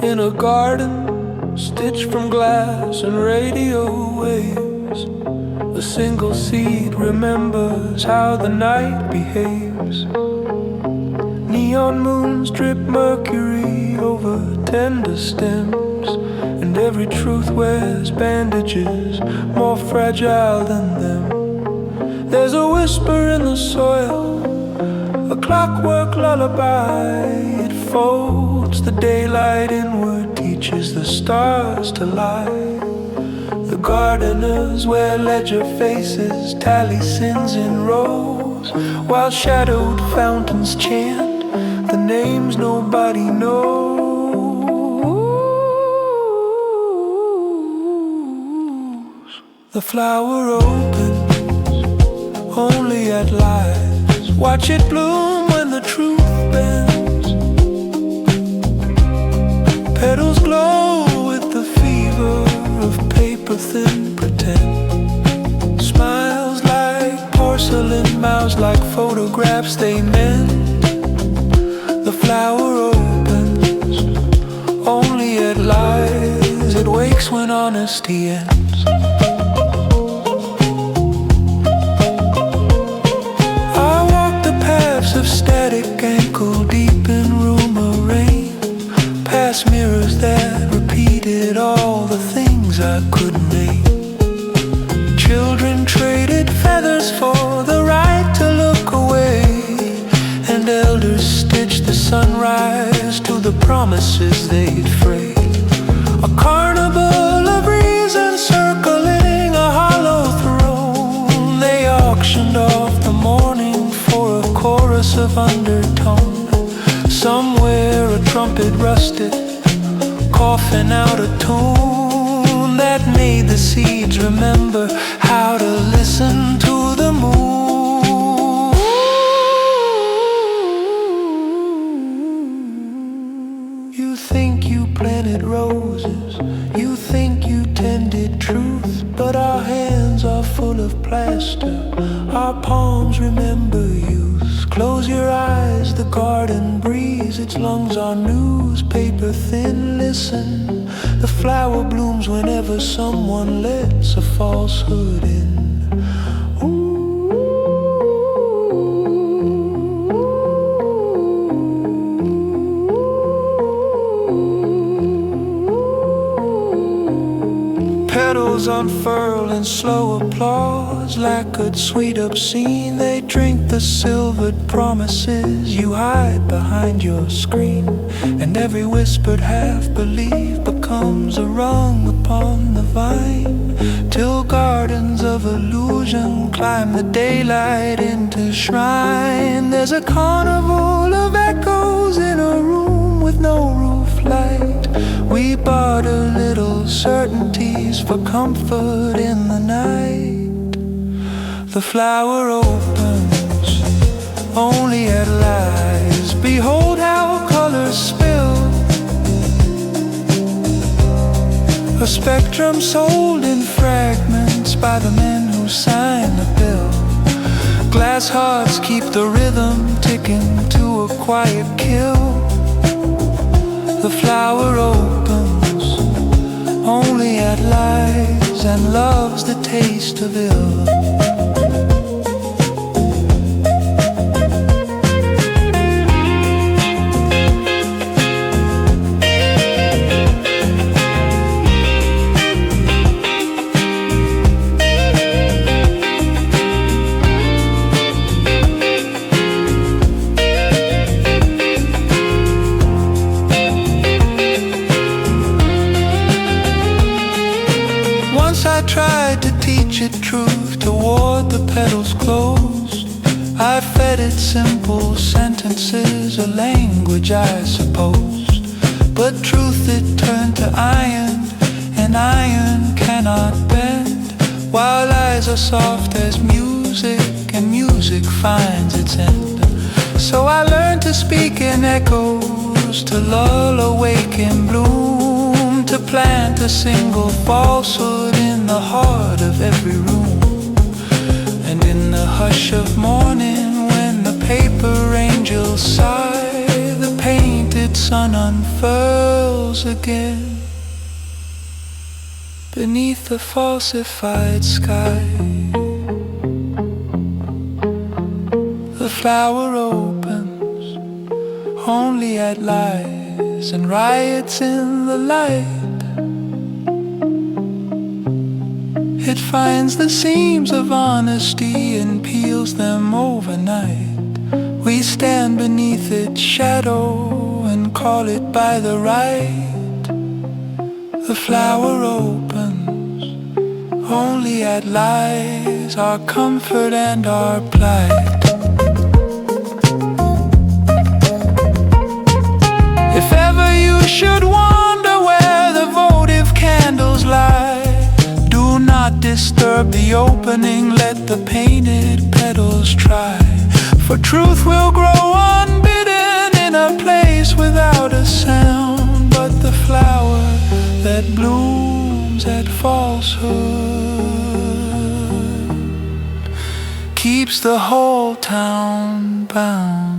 In a garden, stitched from glass and radio waves, a single seed remembers how the night behaves. Neon moons drip mercury over tender stems, and every truth wears bandages more fragile than them. There's a whisper in the soil, a clockwork lullaby. It folds the daylight inward, teaches the stars to lie. The gardeners wear ledger faces, tally sins in rows, while shadowed fountains chant the names nobody knows. The flower opens only at last. Watch it bloom when the truth bends. Petals glow with the fever of paper-thin pretend. Smiles like porcelain, mouths like photographs they mend. The flower opens only it lies. It wakes when honesty ends. I walk the paths of static, ankle deep in rumor rain, past mirrors that repeated all the things I couldn't name. Children traded feathers for the right to look away, and elders stitched the sunrise to the promises they'd frayed. A carnival of reason circling a hollow throne. They auctioned off the morning for a chorus of undertone. Somewhere a trumpet rusted, coughing out a tune that made the seeds remember how to listen to the moon. You think you planted roses, you think you tended truth, but our hands are full of plaster, our palms remember youth. Close your eyes, the garden breeze, its lungs are newspaper thin. Listen, the flower blooms whenever someone lets a falsehood in. Petals unfurl in slow applause, lacquered, sweet, obscene. They drink the silvered promises you hide behind your screen, and every whispered half-belief becomes a rung upon the vine, till gardens of illusion climb the daylight into shrine. There's a carnival of echoes in a room with no roof light. We barter little certainties for comfort in the night. The flower opens only at lies. Behold how colors spill, a spectrum sold in fragments by the men who sign the bill. Glass hearts keep the rhythm ticking to a quiet kill. The flower opens only at lies and loves the taste of ill. I tried to teach it truth toward the petals closed. I fed it simple sentences, a language I supposed. But truth it turned to iron, and iron cannot bend, while eyes are soft as music, and music music finds its end. So I learned to speak in echoes, to lull awake in bloom, to plant a single falsehood in the heart of every room. And in the hush of morning, when the paper angels sigh, the painted sun unfurls again beneath the falsified sky. The flower opens only at lies and riots in the light. It finds the seams of honesty and peels them overnight. We stand beneath its shadow and call it by the right. The flower opens only at lies, our comfort and our plight. If ever you should wonder where the votive candles lie, do not disturb the opening, let the painted petals try. For truth will grow unbidden in a place without a sound. But the flower that blooms at falsehood keeps the whole town bound.